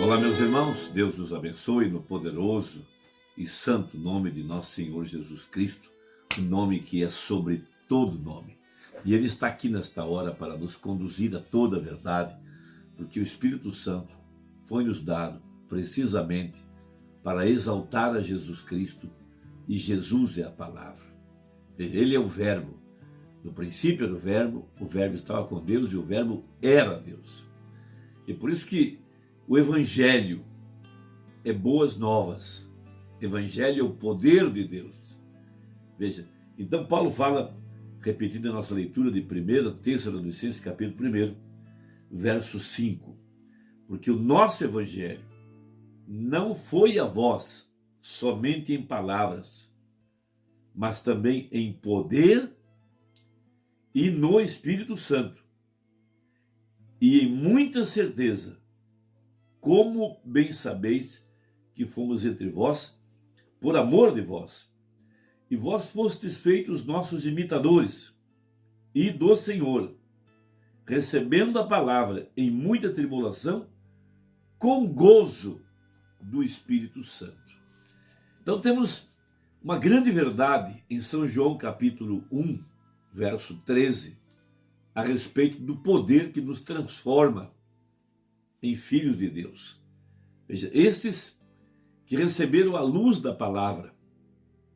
Olá, meus irmãos, Deus os abençoe no poderoso e santo nome de nosso Senhor Jesus Cristo, o nome que é sobre todo nome. E Ele está aqui nesta hora para nos conduzir a toda a verdade, porque o Espírito Santo foi nos dado precisamente para exaltar a Jesus Cristo, e Jesus é a palavra. Ele é o Verbo. No princípio era o Verbo estava com Deus e o Verbo era Deus. E por isso que o Evangelho é boas novas. Evangelho é o poder de Deus. Veja, então Paulo fala, repetindo a nossa leitura de 1 Tessalonicenses, capítulo 1, verso 5. Porque o nosso Evangelho não foi a vós somente em palavras, mas também em poder e no Espírito Santo, e em muita certeza, como bem sabeis que fomos entre vós, por amor de vós. E vós fostes feitos nossos imitadores, e do Senhor, recebendo a palavra em muita tribulação, com gozo do Espírito Santo. Então temos uma grande verdade em São João capítulo 1, verso 13, a respeito do poder que nos transforma em filhos de Deus. Veja, estes que receberam a luz da palavra,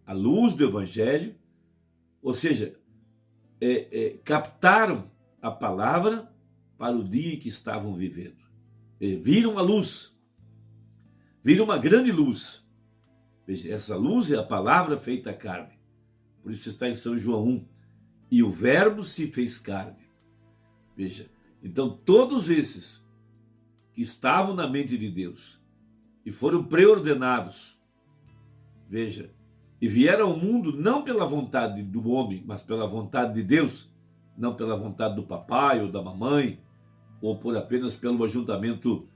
a luz do Evangelho, ou seja, captaram a palavra para o dia que estavam vivendo. Viram a luz, viram uma grande luz. Veja, essa luz é a palavra feita carne. Por isso está em São João 1. E o Verbo se fez carne. Veja, então todos esses que estavam na mente de Deus e foram preordenados, veja, e vieram ao mundo não pela vontade do homem, mas pela vontade de Deus, não pela vontade do papai ou da mamãe, ou por apenas pelo ajuntamento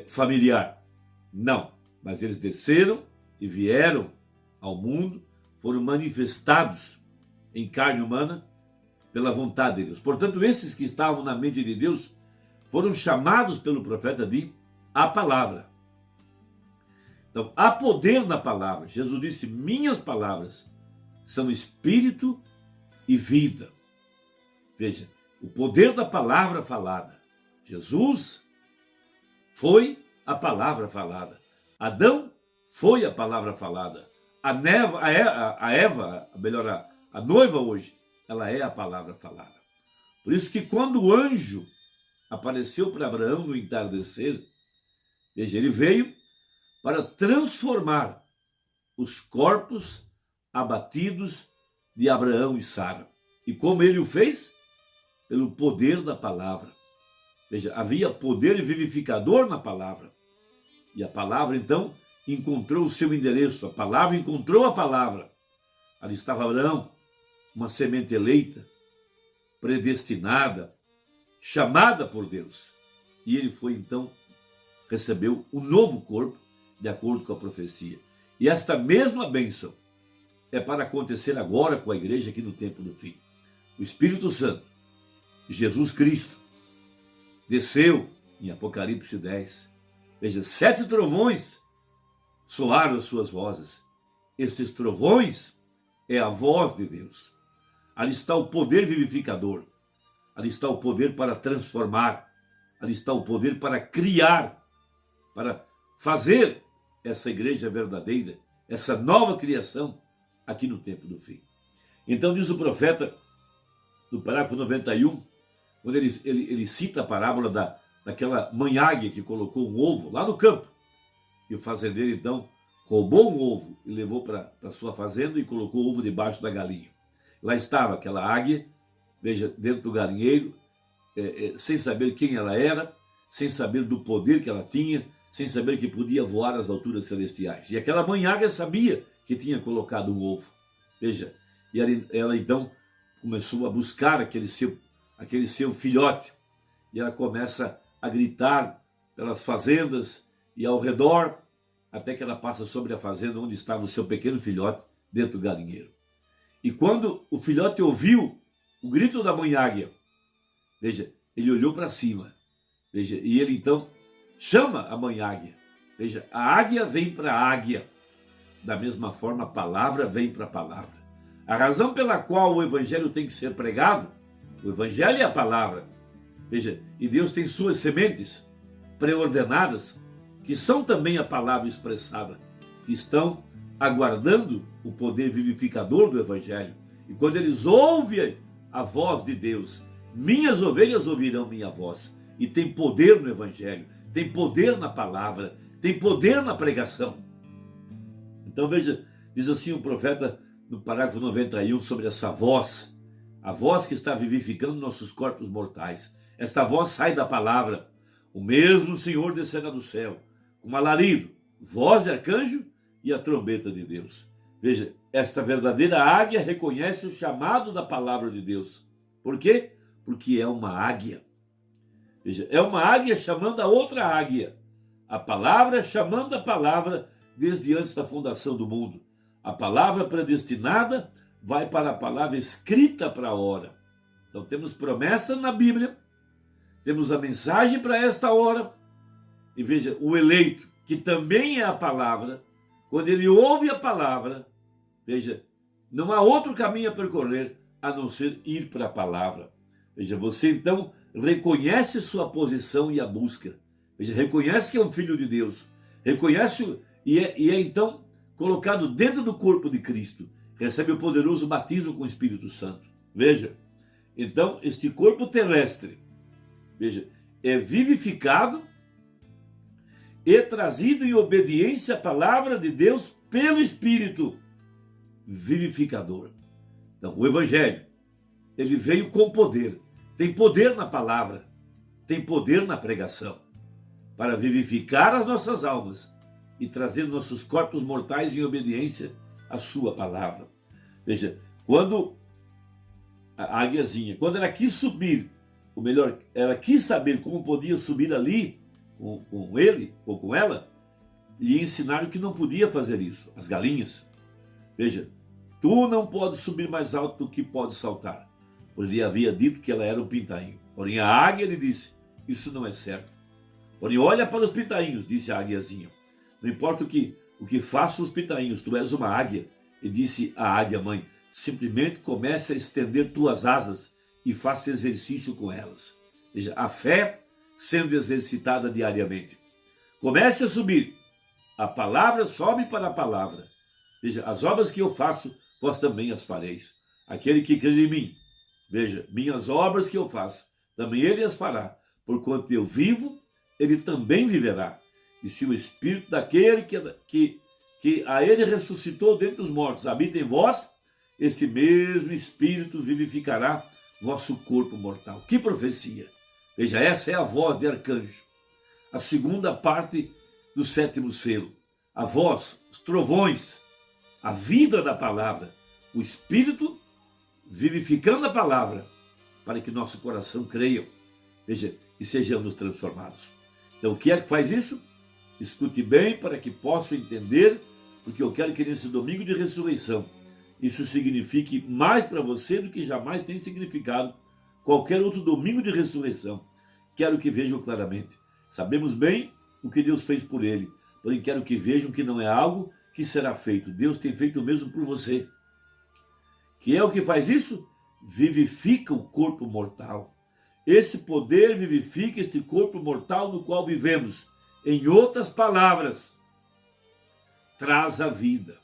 familiar. Não, mas eles desceram e vieram ao mundo, foram manifestados em carne humana pela vontade de Deus. Portanto, esses que estavam na mente de Deus foram chamados pelo profeta de a palavra. Então, há poder na palavra. Jesus disse, minhas palavras são espírito e vida. Veja, o poder da palavra falada. Jesus foi a palavra falada. Adão foi a palavra falada. A noiva hoje, ela é a palavra falada. Por isso que quando o anjo apareceu para Abraão no entardecer, veja, ele veio para transformar os corpos abatidos de Abraão e Sara. E como ele o fez? Pelo poder da palavra. Veja, havia poder vivificador na palavra. E a palavra, então, encontrou o seu endereço. A palavra encontrou a palavra. Ali estava Abraão, uma semente eleita, predestinada, chamada por Deus. E ele foi, então, recebeu um novo corpo, de acordo com a profecia. E esta mesma bênção é para acontecer agora com a igreja aqui no tempo do fim. O Espírito Santo, Jesus Cristo, desceu em Apocalipse 10. Veja, 7 trovões soaram as suas vozes. Esses trovões é a voz de Deus. Ali está o poder vivificador. Ali está o poder para transformar. Ali está o poder para criar, para fazer essa igreja verdadeira, essa nova criação aqui no tempo do fim. Então diz o profeta, no parágrafo 91, quando ele cita a parábola daquela mãe águia que colocou um ovo lá no campo. E o fazendeiro, então, roubou um ovo e levou para a sua fazenda e colocou o ovo debaixo da galinha. Lá estava aquela águia, veja, dentro do galinheiro, sem saber quem ela era, sem saber do poder que ela tinha, sem saber que podia voar às alturas celestiais. E aquela mãe águia sabia que tinha colocado um ovo. Veja, e ela então começou a buscar aquele seu filhote. E ela começa a gritar pelas fazendas e ao redor, até que ela passa sobre a fazenda onde estava o seu pequeno filhote, dentro do galinheiro. E quando o filhote ouviu o grito da mãe águia, veja, ele olhou para cima. Veja, e ele então chama a mãe águia. Veja, a águia vem para a águia. Da mesma forma, a palavra vem para a palavra. A razão pela qual o evangelho tem que ser pregado, o evangelho é a palavra. Veja, e Deus tem suas sementes preordenadas, que são também a palavra expressada, que estão aguardando o poder vivificador do evangelho. E quando eles ouvem a voz de Deus, minhas ovelhas ouvirão minha voz. E tem poder no evangelho, tem poder na palavra, tem poder na pregação. Então veja, diz assim o profeta no parágrafo 91 sobre essa voz, a voz que está vivificando nossos corpos mortais. Esta voz sai da palavra. O mesmo Senhor descerá do céu, com alarido, voz de arcanjo e a trombeta de Deus. Veja, esta verdadeira águia reconhece o chamado da palavra de Deus. Por quê? Porque é uma águia. Veja, é uma águia chamando a outra águia. A palavra chamando a palavra desde antes da fundação do mundo. A palavra predestinada vai para a palavra escrita para a hora. Então temos promessa na Bíblia, temos a mensagem para esta hora. E veja, o eleito, que também é a palavra, quando ele ouve a palavra, veja, não há outro caminho a percorrer a não ser ir para a palavra. Veja, você então reconhece sua posição e a busca. Veja, reconhece que é um filho de Deus. Reconhece e é então colocado dentro do corpo de Cristo. Recebe o poderoso batismo com o Espírito Santo. Veja, então este corpo terrestre, veja, é vivificado e trazido em obediência à palavra de Deus pelo Espírito vivificador. Então, o Evangelho, ele veio com poder. Tem poder na palavra, tem poder na pregação, para vivificar as nossas almas e trazer nossos corpos mortais em obediência à sua palavra. Veja, quando a águiazinha, quando ela quis subir, ou melhor, ela quis saber como podia subir ali, com ele ou com ela, lhe ensinaram que não podia fazer isso, as galinhas. Veja, tu não podes subir mais alto do que pode saltar, pois lhe havia dito que ela era um pintainho. Porém a águia lhe disse, isso não é certo. Porém olha para os pintainhos, disse a águiazinha. Não importa o que façam os pintainhos, tu és uma águia. E disse a águia mãe, simplesmente comece a estender tuas asas e faça exercício com elas. Veja, a fé sendo exercitada diariamente. Comece a subir. A palavra sobe para a palavra. Veja, as obras que eu faço, vós também as fareis. Aquele que crê em mim, veja, minhas obras que eu faço, também ele as fará. Porquanto eu vivo, ele também viverá. E se o Espírito daquele que a ele ressuscitou dentre os mortos habita em vós, este mesmo Espírito vivificará vosso corpo mortal. Que profecia! Veja, essa é a voz de arcanjo. A segunda parte do sétimo selo. A voz, os trovões, a vida da palavra. O Espírito vivificando a palavra para que nosso coração creia. Veja, e sejamos transformados. Então, o que é que faz isso? Escute bem para que possa entender, porque eu quero que nesse domingo de ressurreição, isso signifique mais para você do que jamais tem significado qualquer outro domingo de ressurreição. Quero que vejam claramente. Sabemos bem o que Deus fez por ele, porém quero que vejam que não é algo que será feito. Deus tem feito o mesmo por você. Que é o que faz isso? Vivifica o corpo mortal. Esse poder vivifica este corpo mortal no qual vivemos. Em outras palavras, traz a vida.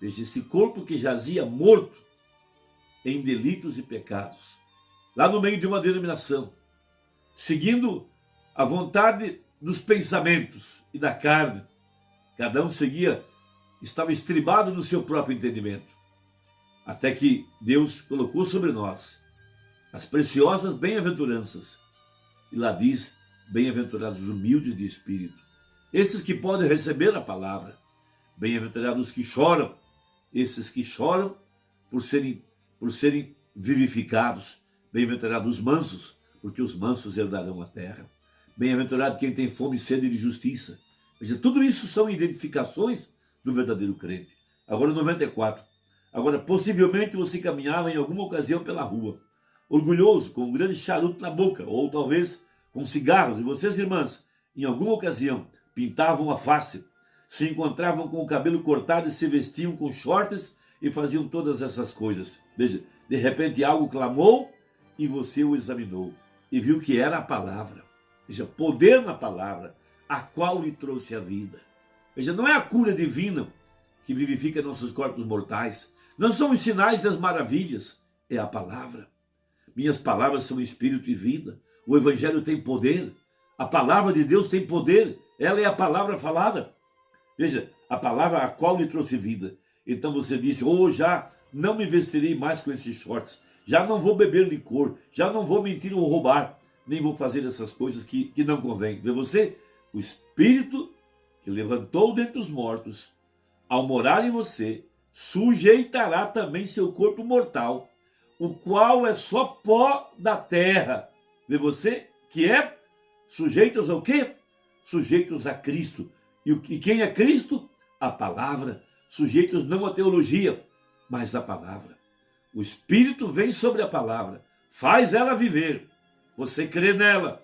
Veja, esse corpo que jazia morto em delitos e pecados, lá no meio de uma denominação, seguindo a vontade dos pensamentos e da carne. Cada um estava estribado no seu próprio entendimento. Até que Deus colocou sobre nós as preciosas bem-aventuranças. E lá diz, bem-aventurados os humildes de espírito, esses que podem receber a palavra. Bem-aventurados os que choram, esses que choram por serem vivificados. Bem-aventurados os mansos, porque os mansos herdarão a terra. Bem-aventurado quem tem fome e sede de justiça. Veja, tudo isso são identificações do verdadeiro crente. Agora 94. Agora, possivelmente você caminhava em alguma ocasião pela rua, orgulhoso, com um grande charuto na boca, ou talvez com cigarros. E vocês, irmãs, em alguma ocasião, pintavam a face, se encontravam com o cabelo cortado e se vestiam com shorts e faziam todas essas coisas. Veja, de repente algo clamou e você o examinou e viu que era a palavra. Veja, poder na palavra, a qual lhe trouxe a vida. Veja, não é a cura divina que vivifica nossos corpos mortais. Não são os sinais das maravilhas, é a palavra. Minhas palavras são espírito e vida. O evangelho tem poder. A palavra de Deus tem poder. Ela é a palavra falada. Veja, a palavra a qual lhe trouxe vida. Então você disse, já não me vestirei mais com esses shorts. Já não vou beber licor. Já não vou mentir ou roubar. Nem vou fazer essas coisas que não convém. Vê você? O Espírito que levantou dentre os mortos, ao morar em você, sujeitará também seu corpo mortal, o qual é só pó da terra. Vê você? Que é sujeitos ao quê? Sujeitos a Cristo. E quem é Cristo? A palavra. Sujeitos não à teologia, mas à palavra. O Espírito vem sobre a palavra, faz ela viver. Você crê nela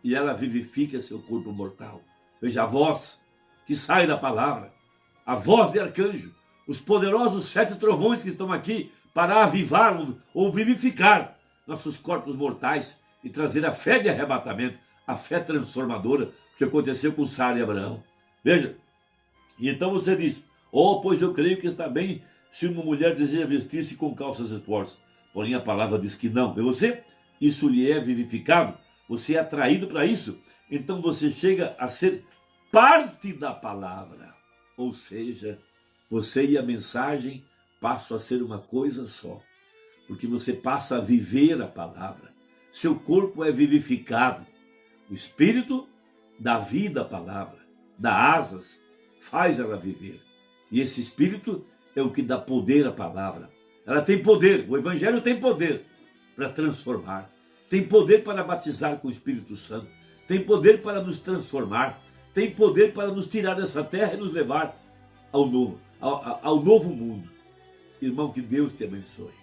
e ela vivifica seu corpo mortal. Veja a voz que sai da palavra, a voz de arcanjo, os poderosos 7 trovões que estão aqui para avivar ou vivificar nossos corpos mortais e trazer a fé de arrebatamento, a fé transformadora, que aconteceu com Sara e Abraão. Veja, e então você diz, pois eu creio que está bem se uma mulher deseja vestir-se com calças expostas. Porém a palavra diz que não. Vê você? Isso lhe é vivificado, você é atraído para isso, então você chega a ser parte da palavra. Ou seja, você e a mensagem passam a ser uma coisa só, porque você passa a viver a palavra. Seu corpo é vivificado. O Espírito dá vida à palavra, dá asas, faz ela viver. E esse Espírito é o que dá poder à palavra. Ela tem poder, o Evangelho tem poder para transformar, tem poder para batizar com o Espírito Santo, tem poder para nos transformar, tem poder para nos tirar dessa terra e nos levar ao novo mundo. Irmão, que Deus te abençoe,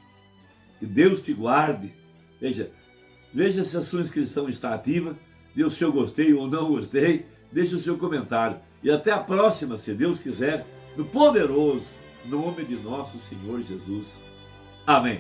que Deus te guarde. Veja se a sua inscrição está ativa, dê o seu gostei ou não gostei, deixe o seu comentário. E até a próxima, se Deus quiser, no poderoso nome de nosso Senhor Jesus. Amém.